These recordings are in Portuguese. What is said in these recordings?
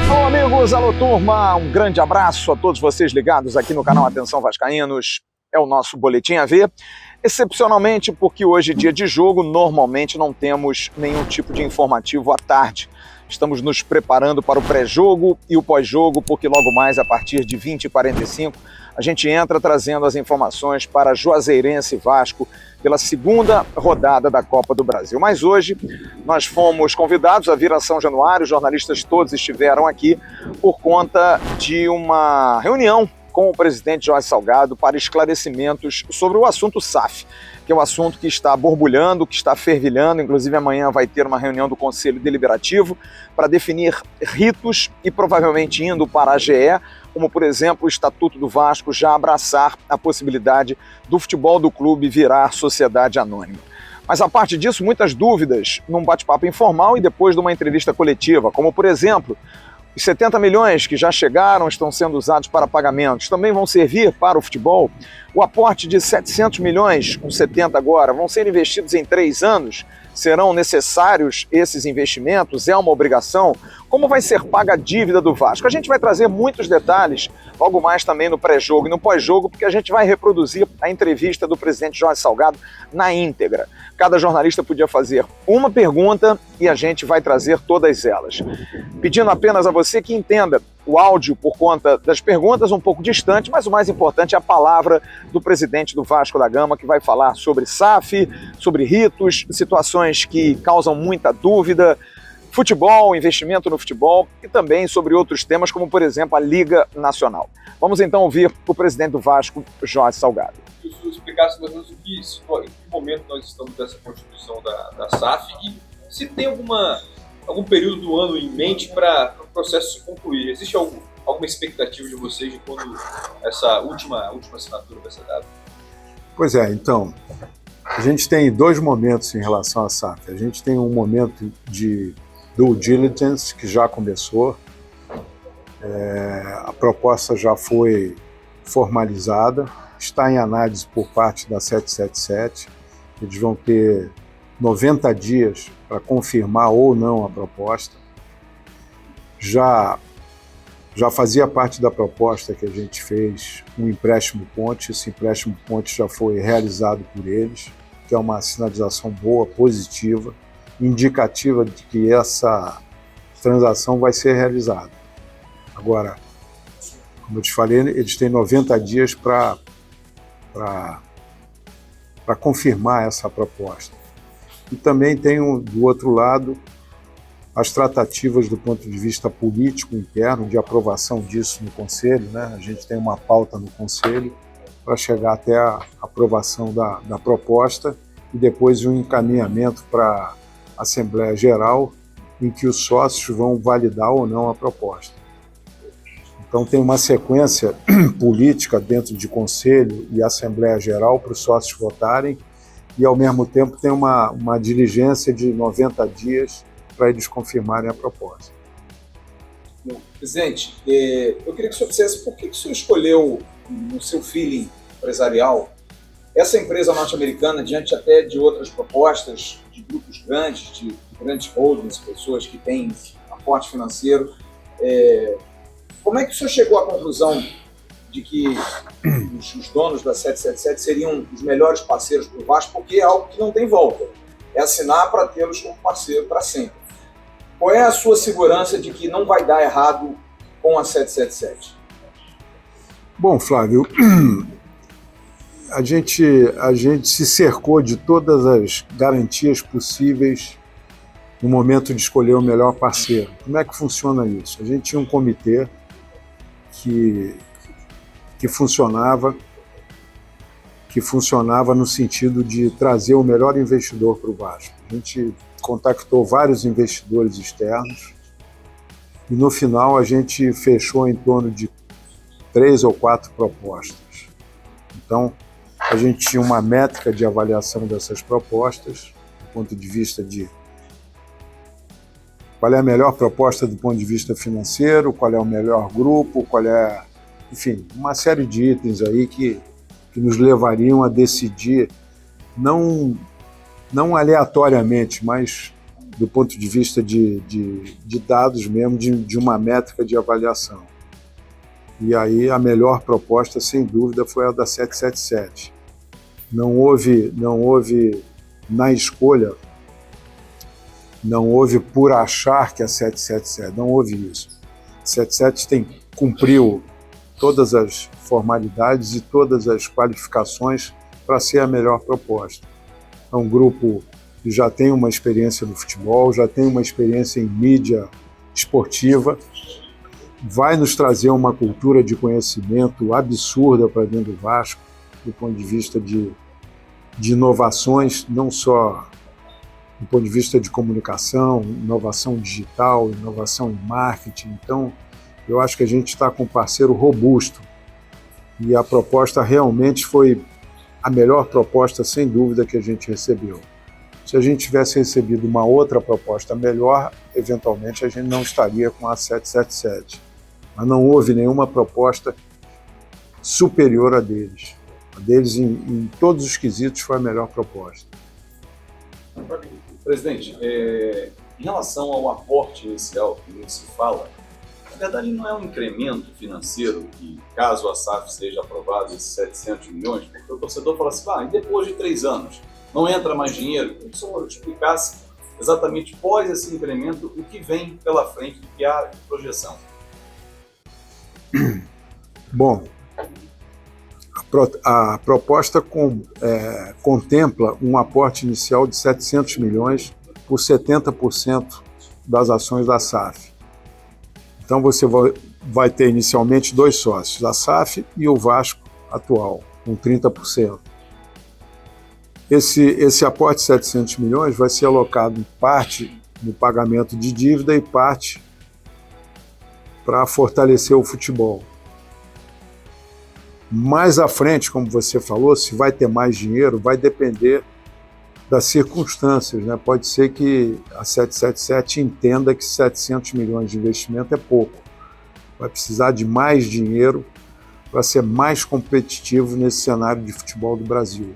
Alô, amigos, alô, turma, um grande abraço a todos vocês ligados aqui no canal Atenção Vascaínos. É o nosso Boletim AV, excepcionalmente porque hoje, dia de jogo, normalmente não temos nenhum tipo de informativo à tarde. Estamos nos preparando para o pré-jogo e o pós-jogo, porque logo mais, a partir de 20h45, a gente entra trazendo as informações para Juazeirense e Vasco pela segunda rodada da Copa do Brasil. Mas hoje nós fomos convidados a vir a São Januário, os jornalistas todos estiveram aqui por conta de uma reunião com o presidente Jorge Salgado para esclarecimentos sobre o assunto SAF, que é um assunto que está borbulhando, que está fervilhando. Inclusive amanhã vai ter uma reunião do Conselho Deliberativo para definir ritos e provavelmente indo para a AGE, como por exemplo o Estatuto do Vasco já abraçar a possibilidade do futebol do clube virar sociedade anônima. Mas a parte disso, muitas dúvidas num bate-papo informal e depois de uma entrevista coletiva, como por exemplo, os 70 milhões que já chegaram estão sendo usados para pagamentos, também vão servir para o futebol? O aporte de 700 milhões, com 70 agora, vão ser investidos em 3 anos? Serão necessários esses investimentos? É uma obrigação? Como vai ser paga a dívida do Vasco? A gente vai trazer muitos detalhes, logo mais também no pré-jogo e no pós-jogo, porque a gente vai reproduzir a entrevista do presidente Jorge Salgado na íntegra. Cada jornalista podia fazer uma pergunta e a gente vai trazer todas elas. Pedindo apenas a você que entenda o áudio por conta das perguntas um pouco distante, mas o mais importante é a palavra do presidente do Vasco da Gama, que vai falar sobre SAF, sobre ritos, situações que causam muita dúvida, futebol, investimento no futebol e também sobre outros temas, como por exemplo a Liga Nacional. Vamos então ouvir o presidente do Vasco, Jorge Salgado. Se o senhor explicasse mais ou menos em que momento nós estamos dessa constituição da SAF e se tem algum período do ano em mente para o processo se concluir. Existe alguma expectativa de vocês de quando essa última assinatura vai ser dada? Pois é, então, a gente tem 2 momentos em relação à SAF. A gente tem um momento de due diligence, que já começou, a proposta já foi formalizada, está em análise por parte da 777, eles vão ter 90 dias para confirmar ou não a proposta. Já fazia parte da proposta que a gente fez um empréstimo ponte, esse empréstimo ponte já foi realizado por eles, que é uma sinalização boa, positiva, indicativa de que essa transação vai ser realizada. Agora, como eu te falei, eles têm 90 dias para confirmar essa proposta. E também tem, do outro lado, as tratativas do ponto de vista político interno, de aprovação disso no Conselho, né? A gente tem uma pauta no Conselho para chegar até a aprovação da proposta e depois um encaminhamento para a Assembleia Geral, em que os sócios vão validar ou não a proposta. Então tem uma sequência política dentro de Conselho e Assembleia Geral para os sócios votarem e, ao mesmo tempo, tem uma diligência de 90 dias para eles confirmarem a proposta. Bom, presidente, eu queria que o senhor dissesse por que o senhor escolheu, no seu feeling empresarial, essa empresa norte-americana, diante até de outras propostas de grupos grandes, de grandes holdings, pessoas que têm aporte financeiro. Como é que o senhor chegou à conclusão de que os donos da 777 seriam os melhores parceiros para o Vasco, porque é algo que não tem volta. É assinar para tê-los como parceiro para sempre. Qual é a sua segurança de que não vai dar errado com a 777? Bom, Flávio, a gente se cercou de todas as garantias possíveis no momento de escolher o melhor parceiro. Como é que funciona isso? A gente tinha um comitê que funcionava no sentido de trazer o melhor investidor para o Vasco. A gente contactou vários investidores externos e no final a gente fechou em torno de 3 ou 4 propostas. Então, a gente tinha uma métrica de avaliação dessas propostas, do ponto de vista de qual é a melhor proposta do ponto de vista financeiro, qual é o melhor grupo, qual é, enfim, uma série de itens aí que nos levariam a decidir não aleatoriamente, mas do ponto de vista de dados mesmo, de uma métrica de avaliação. E aí a melhor proposta, sem dúvida, foi a da 777. Não houve na escolha, não houve por achar que a 777, não houve isso. A 777 cumpriu todas as formalidades e todas as qualificações para ser a melhor proposta. É um grupo que já tem uma experiência no futebol, já tem uma experiência em mídia esportiva, vai nos trazer uma cultura de conhecimento absurda para dentro do Vasco, do ponto de vista de inovações, não só do ponto de vista de comunicação, inovação digital, inovação em marketing. Então, eu acho que a gente está com um parceiro robusto e a proposta realmente foi a melhor proposta, sem dúvida, que a gente recebeu. Se a gente tivesse recebido uma outra proposta melhor, eventualmente a gente não estaria com a 777. Mas não houve nenhuma proposta superior a deles. A deles, em todos os quesitos, foi a melhor proposta. Presidente, em relação ao aporte inicial que muito se fala, na verdade não é um incremento financeiro que, caso a SAF seja aprovada, esses 700 milhões, porque o torcedor fala assim, e depois de 3 anos não entra mais dinheiro? Então, se o senhor explicasse exatamente após esse incremento o que vem pela frente, o que há de projeção. Bom, a proposta contempla um aporte inicial de 700 milhões por 70% das ações da SAF. Então você vai ter inicialmente 2 sócios, a SAF e o Vasco atual, com 30%. Esse aporte de 700 milhões vai ser alocado em parte no pagamento de dívida e parte para fortalecer o futebol. Mais à frente, como você falou, se vai ter mais dinheiro, vai depender das circunstâncias, né? Pode ser que a 777 entenda que 700 milhões de investimento é pouco. Vai precisar de mais dinheiro para ser mais competitivo nesse cenário de futebol do Brasil.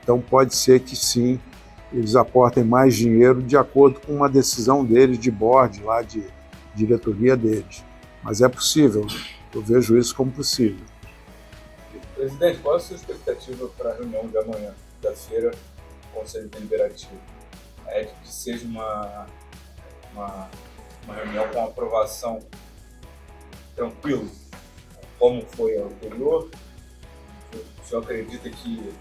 Então pode ser que sim, eles aportem mais dinheiro de acordo com uma decisão deles, de board, lá de diretoria deles. Mas é possível, eu vejo isso como possível. Presidente, qual é a sua expectativa para a reunião de amanhã, quinta-feira, do Conselho Deliberativo? É que seja uma reunião com aprovação tranquila, como foi a anterior? O senhor acredita que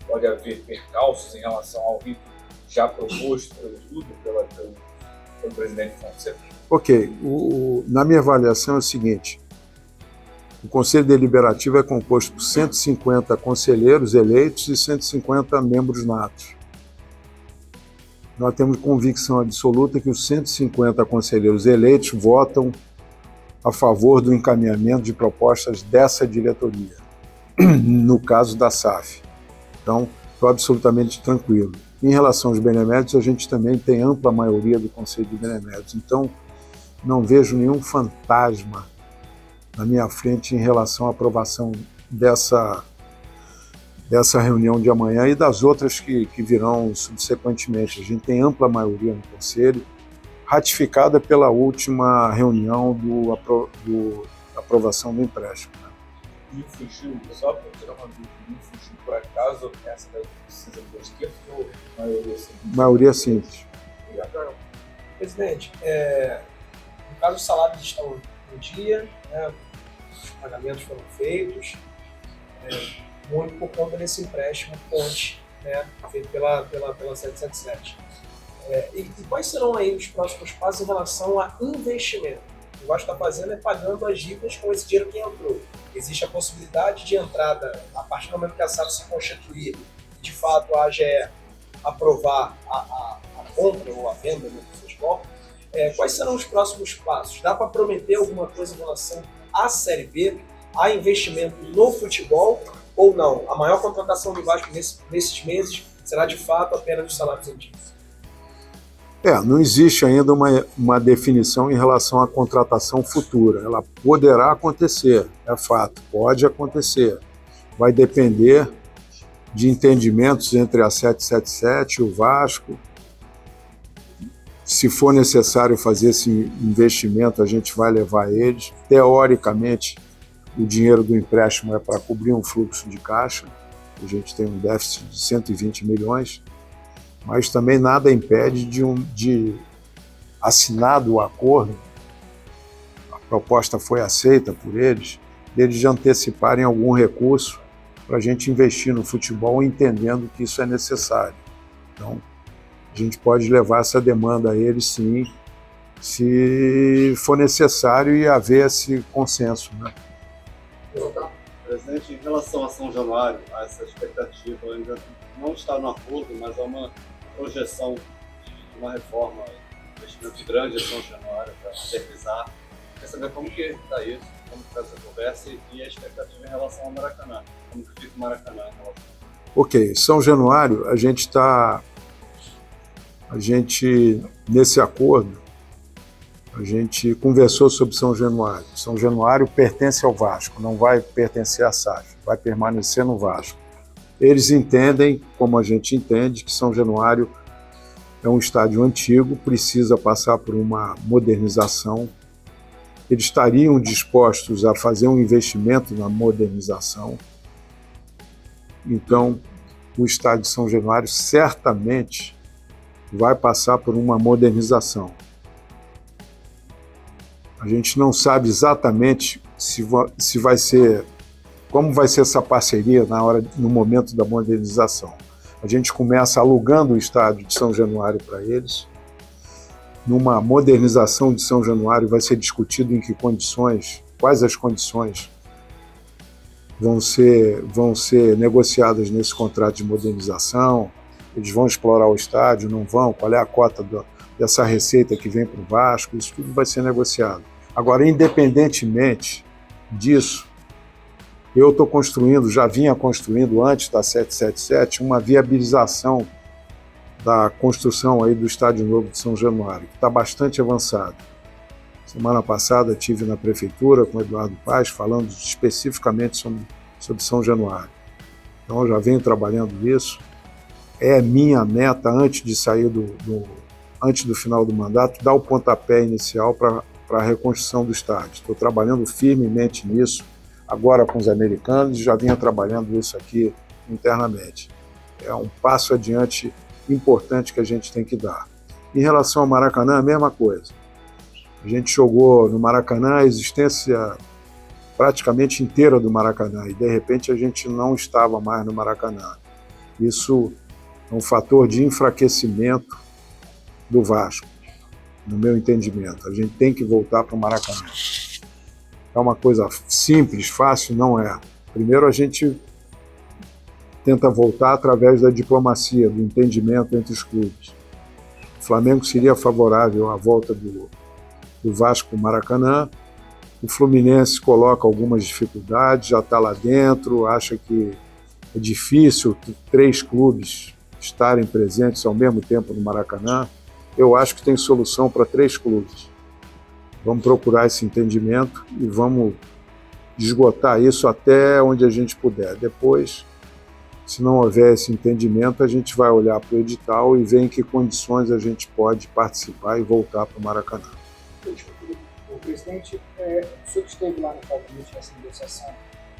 pode haver percalços em relação ao rito já proposto pelo presidente Fonseca? Ok, na minha avaliação é o seguinte: o Conselho Deliberativo é composto por 150 conselheiros eleitos e 150 membros natos. Nós temos convicção absoluta que os 150 conselheiros eleitos votam a favor do encaminhamento de propostas dessa diretoria, no caso da SAF. Então, estou absolutamente tranquilo. Em relação aos beneméritos, a gente também tem ampla maioria do Conselho de Beneméritos. Então, não vejo nenhum fantasma na minha frente em relação à aprovação dessa reunião de amanhã e das outras que virão subsequentemente. A gente tem ampla maioria no Conselho, ratificada pela última reunião do aprovação do empréstimo. E fugiu, só para tirar uma dúvida, fugiu por acaso essa precisa de 2 terços ou maioria simples? Maioria simples. Obrigado. Presidente, no caso os salários estão no dia, né, os pagamentos foram feitos, muito por conta desse empréstimo ponte, né, feito pela 777. E quais serão aí os próximos passos em relação a investimento? O que o Vasco está fazendo é pagando as dívidas com esse dinheiro que entrou. Existe a possibilidade de entrada, a partir do momento que a SAF se constituir e de fato a AGE aprovar a compra ou a venda do futebol. Quais serão os próximos passos? Dá para prometer alguma coisa em relação à Série B, a investimento no futebol ou não? A maior contratação do Vasco nesses meses será de fato apenas os salários antigos? Não existe ainda uma definição em relação à contratação futura. Ela poderá acontecer, é fato, pode acontecer. Vai depender de entendimentos entre a 777 e o Vasco. Se for necessário fazer esse investimento, a gente vai levar eles. Teoricamente, o dinheiro do empréstimo é para cobrir um fluxo de caixa. A gente tem um déficit de 120 milhões, mas também nada impede de assinado o acordo, a proposta foi aceita por eles, deles de anteciparem algum recurso para a gente investir no futebol, entendendo que isso é necessário. Então, a gente pode levar essa demanda a eles, sim, se for necessário e haver esse consenso, né? Presidente, em relação a São Januário, a essa expectativa ainda não está no acordo, mas há uma projeção de uma reforma, um investimento grande em São Januário para modernizar. Quer saber como que está isso, como está essa conversa e a expectativa em relação ao Maracanã, como que fica o Maracanã em relação. Ok, São Januário, nesse acordo, a gente conversou sobre São Januário. São Januário pertence ao Vasco, não vai pertencer à SAF, vai permanecer no Vasco. Eles entendem, como a gente entende, que São Januário é um estádio antigo, precisa passar por uma modernização. Eles estariam dispostos a fazer um investimento na modernização. Então, o estádio de São Januário certamente vai passar por uma modernização. A gente não sabe exatamente como vai ser essa parceria no momento da modernização. A gente começa alugando o estádio de São Januário para eles. Numa modernização de São Januário vai ser discutido em que condições, quais as condições vão ser negociadas nesse contrato de modernização. Eles vão explorar o estádio, não vão? Qual é a cota dessa receita que vem para o Vasco? Isso tudo vai ser negociado. Agora, independentemente disso, eu estou já vinha construindo antes da 777, uma viabilização da construção aí do Estádio Novo de São Januário, que está bastante avançado. Semana passada estive na prefeitura com o Eduardo Paes falando especificamente sobre São Januário. Então eu já venho trabalhando nisso. É minha meta, antes de sair antes do final do mandato, dar o pontapé inicial para a reconstrução do estádio. Estou trabalhando firmemente nisso, agora com os americanos, e já vinha trabalhando isso aqui internamente. É um passo adiante importante que a gente tem que dar. Em relação ao Maracanã, a mesma coisa. A gente jogou no Maracanã a existência praticamente inteira do Maracanã, e de repente a gente não estava mais no Maracanã. Isso é um fator de enfraquecimento do Vasco, no meu entendimento. A gente tem que voltar para o Maracanã. É uma coisa simples, fácil? Não é. Primeiro a gente tenta voltar através da diplomacia, do entendimento entre os clubes. O Flamengo seria favorável à volta do Vasco para o Maracanã. O Fluminense coloca algumas dificuldades, já está lá dentro, acha que é difícil 3 clubes estarem presentes ao mesmo tempo no Maracanã. Eu acho que tem solução para 3 clubes. Vamos procurar esse entendimento e vamos esgotar isso até onde a gente puder. Depois, se não houver esse entendimento, a gente vai olhar para o edital e ver em que condições a gente pode participar e voltar para o Maracanã. O presidente, o senhor que esteve lá no Palmeiras nessa negociação,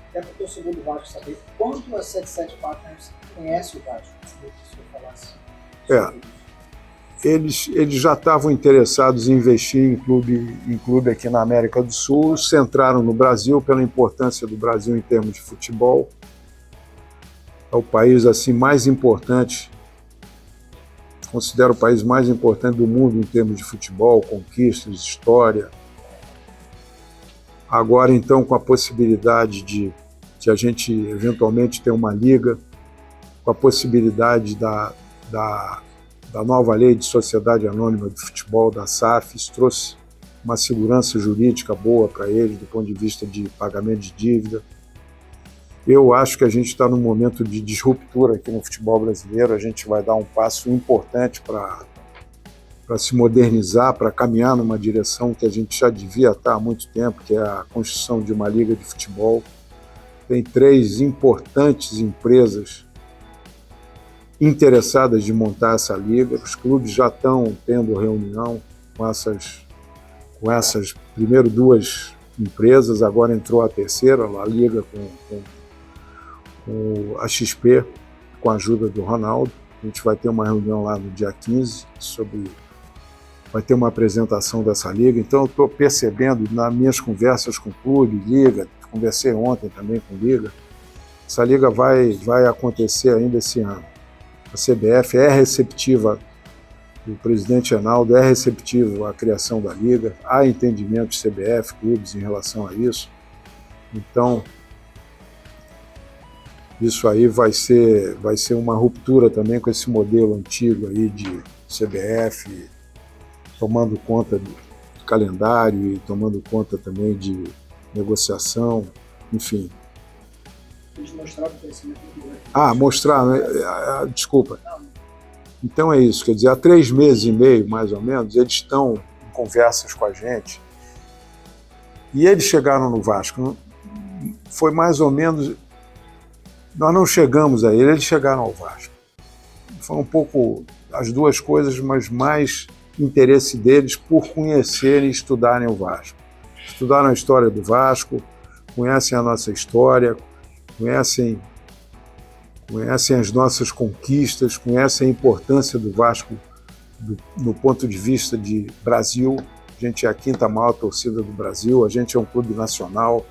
até para o torcedor do Vasco saber quanto a 77 Partners conhece o Vasco, se o senhor falasse sobre isso. Eles já estavam interessados em investir em clube aqui na América do Sul, centraram no Brasil pela importância do Brasil em termos de futebol. É o país assim mais importante, considero o país mais importante do mundo em termos de futebol, conquistas, história. Agora então com a possibilidade de a gente eventualmente ter uma liga, com a possibilidade da nova lei de sociedade anônima de futebol, da SAF, isso trouxe uma segurança jurídica boa para eles do ponto de vista de pagamento de dívida. Eu acho que a gente está num momento de disruptura aqui no futebol brasileiro, a gente vai dar um passo importante para se modernizar, para caminhar numa direção que a gente já devia estar há muito tempo, que é a construção de uma liga de futebol. Tem 3 importantes empresas interessadas de montar essa liga. Os clubes já estão tendo reunião com essas primeiro 2 empresas, agora entrou a terceira, a liga com a XP, com a ajuda do Ronaldo. A gente vai ter uma reunião lá no dia 15 vai ter uma apresentação dessa liga. Então eu estou percebendo nas minhas conversas com o clube, liga, conversei ontem também com liga, essa liga vai acontecer ainda esse ano. A CBF é receptiva, o presidente Reinaldo é receptivo à criação da liga, há entendimento de CBF, clubes em relação a isso. Então, isso aí vai ser uma ruptura também com esse modelo antigo aí de CBF, tomando conta do calendário e tomando conta também de negociação, enfim. Eles mostraram o conhecimento do governo. Mostrar, né? Desculpa. Então é isso, quer dizer, há 3 meses e meio, mais ou menos, eles estão em conversas com a gente e eles chegaram no Vasco. Foi mais ou menos... Nós não chegamos a eles chegaram ao Vasco. Foi um pouco as duas coisas, mas mais interesse deles por conhecerem e estudarem o Vasco. Estudaram a história do Vasco, conhecem a nossa história, conhecem as nossas conquistas, conhecem a importância do Vasco no ponto de vista de Brasil. A gente é a 5ª maior torcida do Brasil, a gente é um clube nacional,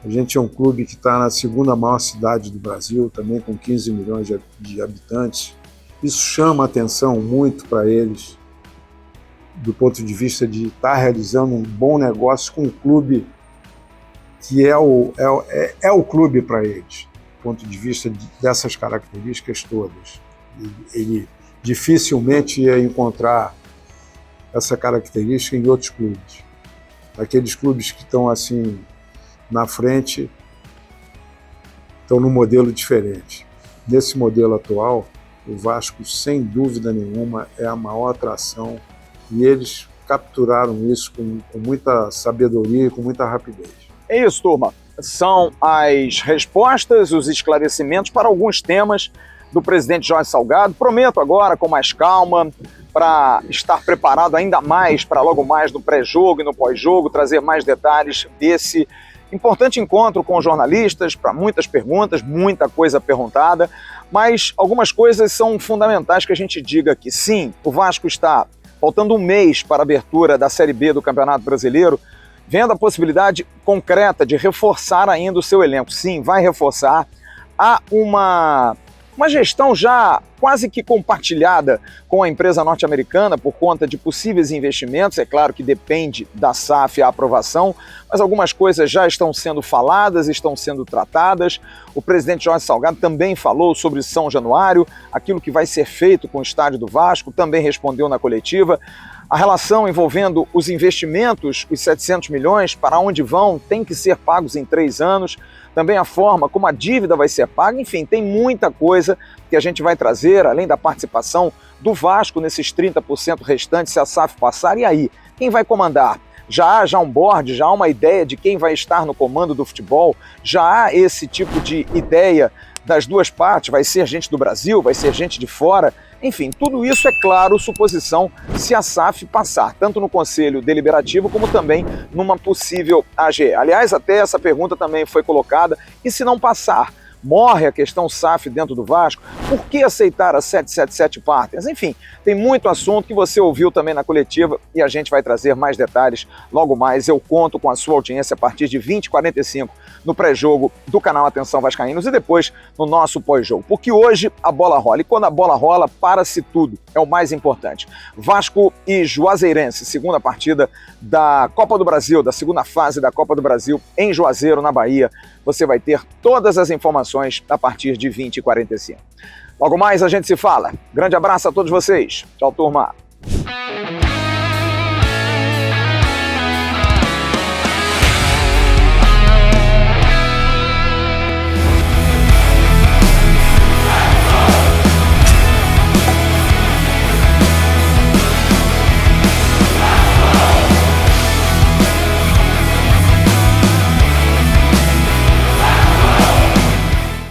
a gente é um clube que está na 2ª maior cidade do Brasil, também com 15 milhões de habitantes. Isso chama atenção muito para eles, do ponto de vista de estar realizando um bom negócio com um clube que é o clube para eles, do ponto de vista dessas características todas. Ele dificilmente ia encontrar essa característica em outros clubes. Aqueles clubes que estão assim na frente estão num modelo diferente. Nesse modelo atual, o Vasco, sem dúvida nenhuma, é a maior atração e eles capturaram isso com muita sabedoria e com muita rapidez. É isso, turma. São as respostas, os esclarecimentos para alguns temas do presidente Jorge Salgado. Prometo agora, com mais calma, para estar preparado ainda mais para logo mais no pré-jogo e no pós-jogo, trazer mais detalhes desse importante encontro com jornalistas, para muitas perguntas, muita coisa perguntada, mas algumas coisas são fundamentais que a gente diga aqui. Sim, o Vasco está faltando um mês para a abertura da Série B do Campeonato Brasileiro, vendo a possibilidade concreta de reforçar ainda o seu elenco. Sim, vai reforçar. Há uma gestão já quase que compartilhada com a empresa norte-americana por conta de possíveis investimentos. É claro que depende da SAF a aprovação, mas algumas coisas já estão sendo faladas, estão sendo tratadas. O presidente Jorge Salgado também falou sobre São Januário, aquilo que vai ser feito com o estádio do Vasco, também respondeu na coletiva. A relação envolvendo os investimentos, os 700 milhões, para onde vão, tem que ser pagos em 3 anos. Também a forma como a dívida vai ser paga. Enfim, tem muita coisa que a gente vai trazer, além da participação do Vasco nesses 30% restantes, se a SAF passar. E aí, quem vai comandar? Já há um board, já há uma ideia de quem vai estar no comando do futebol? Já há esse tipo de ideia das duas partes? Vai ser gente do Brasil? Vai ser gente de fora? Enfim, tudo isso é claro, suposição, se a SAF passar, tanto no Conselho Deliberativo como também numa possível AG. Aliás, até essa pergunta também foi colocada, e se não passar? Morre a questão SAF dentro do Vasco? Por que aceitar a 777 Partners? Enfim, tem muito assunto que você ouviu também na coletiva e a gente vai trazer mais detalhes logo mais. Eu conto com a sua audiência a partir de 20h45 no pré-jogo do canal Atenção Vascaínos e depois no nosso pós-jogo. Porque hoje a bola rola e quando a bola rola, para-se tudo. É o mais importante. Vasco e Juazeirense, segunda partida da Copa do Brasil, da segunda fase da Copa do Brasil em Juazeiro, na Bahia. Você vai ter todas as informações a partir de 20h45. Logo mais a gente se fala. Grande abraço a todos vocês. Tchau, turma.